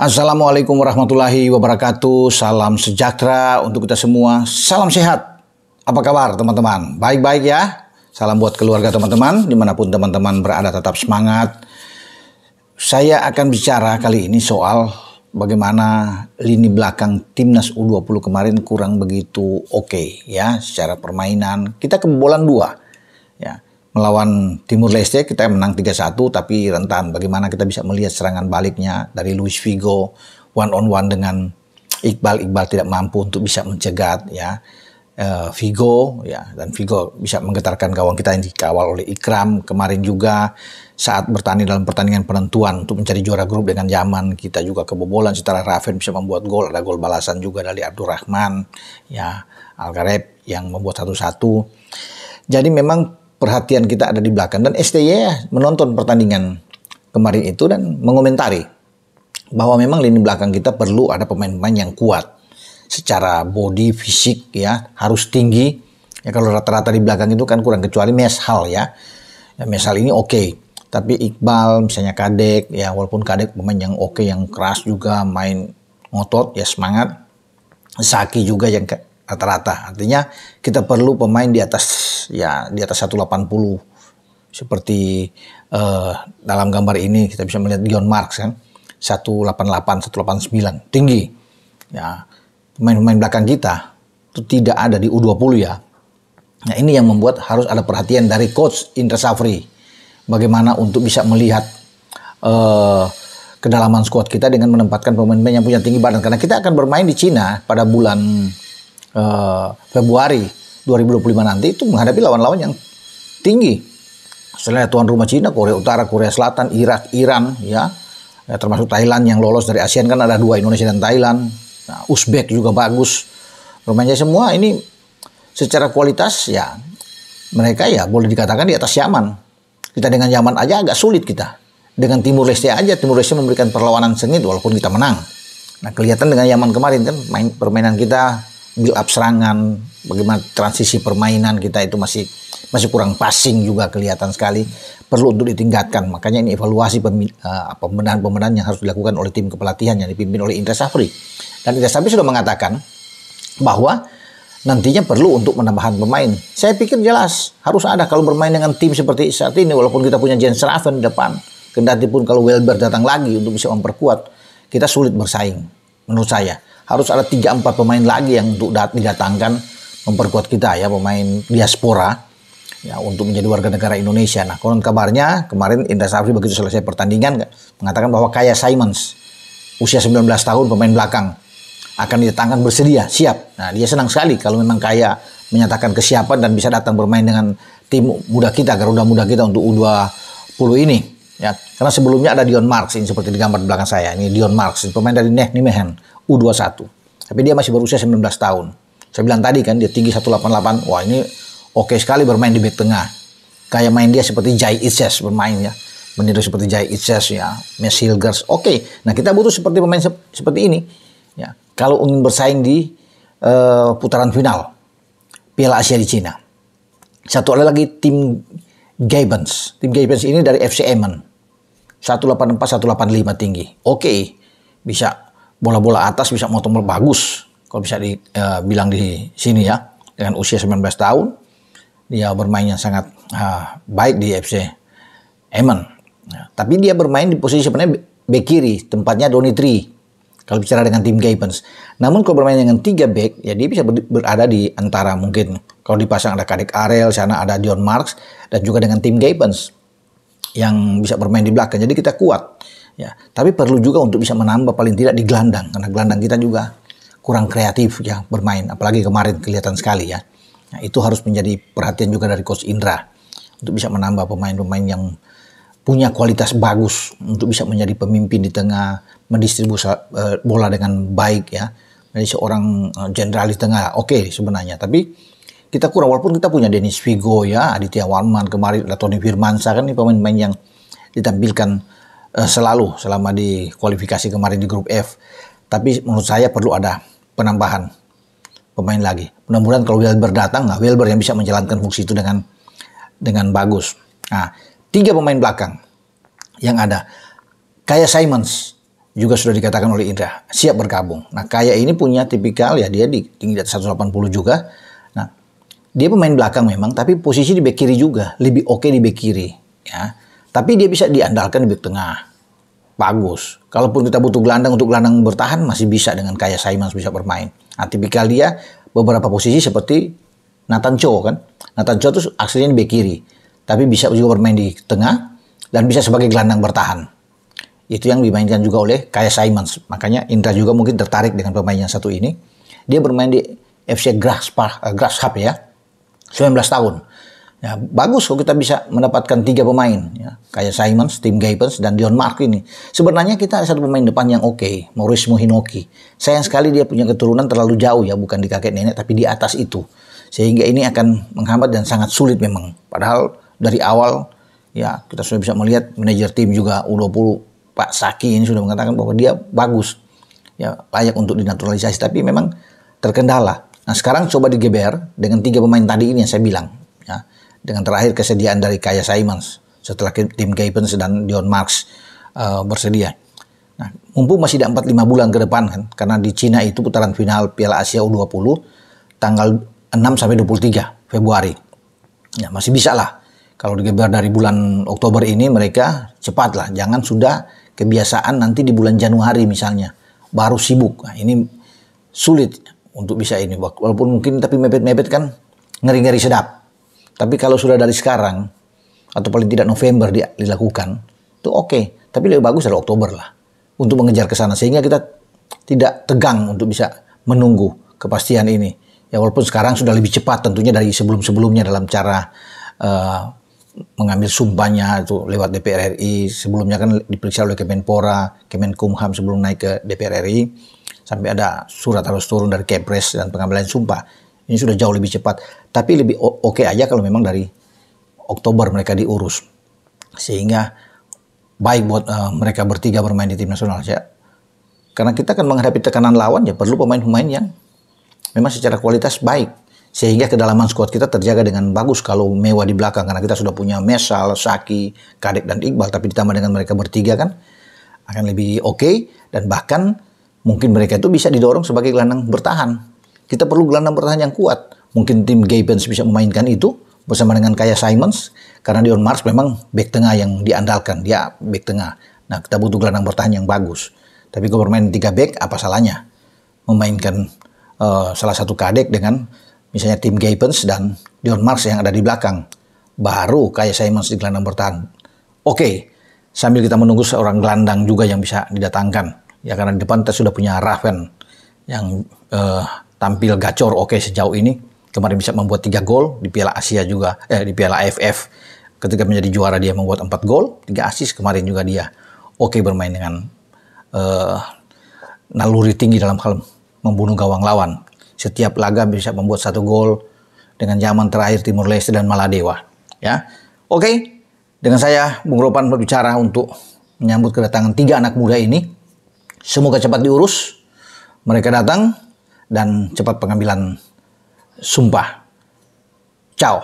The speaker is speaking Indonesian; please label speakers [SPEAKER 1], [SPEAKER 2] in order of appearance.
[SPEAKER 1] Assalamualaikum warahmatullahi wabarakatuh. Salam sejahtera untuk kita semua. Salam sehat. Apa kabar teman-teman? Baik-baik ya? Salam buat keluarga teman-teman. Dimanapun teman-teman berada, tetap semangat. Saya akan bicara kali ini soal bagaimana lini belakang Timnas U20 kemarin kurang begitu oke ya. Secara permainan kita kebobolan 2 ya. Melawan Timur Leste kita menang 3-1 tapi rentan. Bagaimana kita bisa melihat serangan baliknya dari Luis Figo one on one dengan Iqbal tidak mampu untuk bisa mencegat ya Figo ya, dan Figo bisa menggetarkan gawang kita yang dikawal oleh Ikram. Kemarin juga saat bertanding dalam pertandingan penentuan untuk mencari juara grup dengan Yaman, kita juga kebobolan setelah Raven bisa membuat gol. Ada gol balasan juga dari Abdurrahman ya, Algareb yang membuat 1-1. Jadi memang perhatian kita ada di belakang, dan STY menonton pertandingan kemarin itu dan mengomentari bahwa memang lini belakang kita perlu ada pemain-pemain yang kuat secara body, fisik ya, harus tinggi ya. Kalau rata-rata di belakang itu kan kurang, kecuali Meshal ya Meshal ini oke. Tapi Iqbal misalnya, Kadek ya, walaupun Kadek pemain yang oke, yang keras juga, main ngotot ya, semangat. Saki juga yang rata-rata. Artinya kita perlu pemain di atas 180 seperti dalam gambar ini kita bisa melihat Dion Marks kan 188, 189 tinggi ya. Pemain-pemain belakang kita itu tidak ada di U20 ya. Nah ini yang membuat harus ada perhatian dari Coach Indra Safri bagaimana untuk bisa melihat kedalaman skuad kita dengan menempatkan pemain-pemain yang punya tinggi badan, karena kita akan bermain di Cina pada bulan Februari 2025 nanti, itu menghadapi lawan-lawan yang tinggi. Selain tuan rumah Cina, Korea Utara, Korea Selatan, Irak, Iran ya, termasuk Thailand yang lolos dari ASEAN kan ada 2, Indonesia dan Thailand. Nah, Uzbek juga bagus. Bermainnya semua ini secara kualitas ya, mereka ya boleh dikatakan di atas Yaman. Kita dengan Yaman aja agak sulit kita. Dengan Timur Leste aja, Timur Leste memberikan perlawanan sengit walaupun kita menang. Nah kelihatan dengan Yaman kemarin kan permainan kita, build up serangan, bagaimana transisi permainan kita itu masih kurang, passing juga kelihatan sekali, perlu untuk ditingkatkan. Makanya ini evaluasi pembenahan yang harus dilakukan oleh tim kepelatihan yang dipimpin oleh Indra Safri. Dan Indra Safri sudah mengatakan bahwa nantinya perlu untuk menambahkan pemain. Saya pikir jelas harus ada kalau bermain dengan tim seperti saat ini, walaupun kita punya Jens Raven di depan, kendati pun kalau Welber datang lagi untuk bisa memperkuat, kita sulit bersaing menurut saya. Harus ada 3-4 pemain lagi yang untuk didatangkan memperkuat kita ya, pemain diaspora ya, untuk menjadi warga negara Indonesia. Nah konon kabarnya kemarin Indra Safri begitu selesai pertandingan mengatakan bahwa Kaya Simons usia 19 tahun pemain belakang akan didatangkan, bersedia, siap. Nah dia senang sekali kalau memang Kaya menyatakan kesiapan dan bisa datang bermain dengan tim muda kita, Garuda muda kita untuk U20 ini ya. Karena sebelumnya ada Dion Marks ini seperti di gambar di belakang saya, ini Dion Marks, pemain dari Nijmegen U21. Tapi dia masih berusia 19 tahun. Saya bilang tadi kan dia tinggi 188. Wah ini oke sekali bermain di bek tengah. Kayak main dia seperti Jai Itzes bermain ya. Meniru seperti Jai Itzes ya. Mes Hilgers. Oke. Nah kita butuh seperti pemain seperti ini. Ya. Kalau ingin bersaing di putaran final Piala Asia di Cina. Satu ada lagi tim Gibbons. Tim Gibbons ini dari FC Emmen. 184, 185 tinggi. Oke. Bisa bola-bola atas, bisa motong bagus kalau bisa dibilang di sini ya. Dengan usia 19 tahun dia bermainnya sangat baik di FC Emmen ya. Tapi dia bermain di posisi sebenarnya bek kiri, tempatnya Donitri kalau bicara dengan tim Gibbons. Namun kalau bermain dengan 3 bek ya, dia bisa berada di antara, mungkin kalau dipasang ada Kadek Arel, sana ada Dion Marks, dan juga dengan tim Gibbons yang bisa bermain di belakang. Jadi kita kuat ya, tapi perlu juga untuk bisa menambah paling tidak di gelandang, karena gelandang kita juga kurang kreatif ya bermain, apalagi kemarin kelihatan sekali ya. Nah, itu harus menjadi perhatian juga dari Coach Indra untuk bisa menambah pemain-pemain yang punya kualitas bagus untuk bisa menjadi pemimpin di tengah, mendistribusi bola dengan baik ya. Jadi seorang jenderal di tengah oke sebenarnya, tapi kita kurang, walaupun kita punya Dennis Figo ya, Aditya Warman, kemarin ada Tony Firmansyah, kan ini pemain-pemain yang ditampilkan selalu selama di kualifikasi kemarin di grup F. Tapi menurut saya perlu ada penambahan pemain lagi. Mudah-mudahan kalau Welber datang, Welber yang bisa menjalankan fungsi itu dengan bagus. Nah, 3 pemain belakang yang ada. Kaya Simons juga sudah dikatakan oleh Indra siap bergabung. Nah, Kaya ini punya tipikal ya, dia tinggi di atas 180 juga. Nah, dia pemain belakang memang, tapi posisi di bek kiri juga lebih oke di bek kiri ya. Tapi dia bisa diandalkan di bek tengah. Bagus. Kalaupun kita butuh gelandang untuk gelandang bertahan, masih bisa dengan Kaya Simons bisa bermain. Nah, tipikal dia beberapa posisi seperti Nathan Cho kan. Nathan Cho itu aslinya di bek kiri, tapi bisa juga bermain di tengah dan bisa sebagai gelandang bertahan. Itu yang dimainkan juga oleh Kaya Simons. Makanya Indra juga mungkin tertarik dengan pemain yang satu ini. Dia bermain di FC Graafschap ya, 19 tahun. Ya, bagus kalau kita bisa mendapatkan 3 pemain ya. Kaya Simons, Tim Gaypens, dan Dion Mark ini. Sebenarnya kita ada satu pemain depan yang oke, Maurice Mohinoki. Sayang sekali dia punya keturunan terlalu jauh ya, bukan di kakek nenek tapi di atas itu. Sehingga ini akan menghambat dan sangat sulit memang. Padahal dari awal ya kita sudah bisa melihat manajer tim juga U20 Pak Saki ini sudah mengatakan bahwa dia bagus, ya layak untuk dinaturalisasi, tapi memang terkendala. Nah, sekarang coba digeber dengan 3 pemain tadi ini yang saya bilang, ya, dengan terakhir kesediaan dari Kaya Simons setelah Tim Gaypens dan Dion Marks bersedia. Nah, mumpung masih ada 4-5 bulan ke depan kan, karena di Cina itu putaran final Piala Asia U20 tanggal 6 sampai 23 Februari. Ya, masih bisa lah. Kalau digeber dari bulan Oktober ini mereka cepat lah, jangan sudah kebiasaan nanti di bulan Januari misalnya baru sibuk. Nah, ini sulit untuk bisa ini, walaupun mungkin tapi mepet-mepet kan ngeri-ngeri sedap. Tapi kalau sudah dari sekarang atau paling tidak November dilakukan itu oke. Tapi lebih bagus dari Oktober lah untuk mengejar ke sana sehingga kita tidak tegang untuk bisa menunggu kepastian ini. Ya walaupun sekarang sudah lebih cepat tentunya dari sebelum-sebelumnya dalam cara mengambil sumpahnya itu lewat DPR RI. Sebelumnya kan diperiksa oleh Kemenpora, Kemenkumham sebelum naik ke DPR RI. Sampai ada surat harus turun dari Kepres dan pengambilan sumpah. Ini sudah jauh lebih cepat. Tapi lebih oke aja kalau memang dari Oktober mereka diurus. Sehingga baik buat mereka bertiga bermain di tim nasional. Ya. Karena kita akan menghadapi tekanan lawan ya perlu pemain-pemain yang memang secara kualitas baik. Sehingga kedalaman skuad kita terjaga dengan bagus kalau mewah di belakang. Karena kita sudah punya Mesal, Saki, Kadek, dan Iqbal. Tapi ditambah dengan mereka bertiga kan akan lebih oke. Dan bahkan mungkin mereka itu bisa didorong sebagai gelandang bertahan. Kita perlu gelandang bertahan yang kuat. Mungkin tim Gaypens bisa memainkan itu bersama dengan Kaya Simons. Karena Dion Marks memang bek tengah yang diandalkan. Dia bek tengah. Nah kita butuh gelandang bertahan yang bagus. Tapi kalau bermain 3 bek apa salahnya? Memainkan salah satu Kadek dengan misalnya Tim Gaypens dan Dion Marks yang ada di belakang. Baru Kaya Simons di gelandang bertahan. Oke, sambil kita menunggu seorang gelandang juga yang bisa didatangkan. Ya karena di depan kita sudah punya Raven yang tampil gacor oke sejauh ini. Kemarin bisa membuat 3 gol di Piala Asia juga, di Piala AFF. Ketika menjadi juara dia membuat 4 gol, 3 assist kemarin juga dia. Oke bermain dengan naluri tinggi dalam hal membunuh gawang lawan. Setiap laga bisa membuat 1 gol dengan zaman terakhir Timur Leste dan Maladewa. Ya, oke. Dengan saya Bung Ropan berbicara untuk menyambut kedatangan 3 anak muda ini. Semoga cepat diurus, mereka datang dan cepat pengambilan sumpah. Ciao.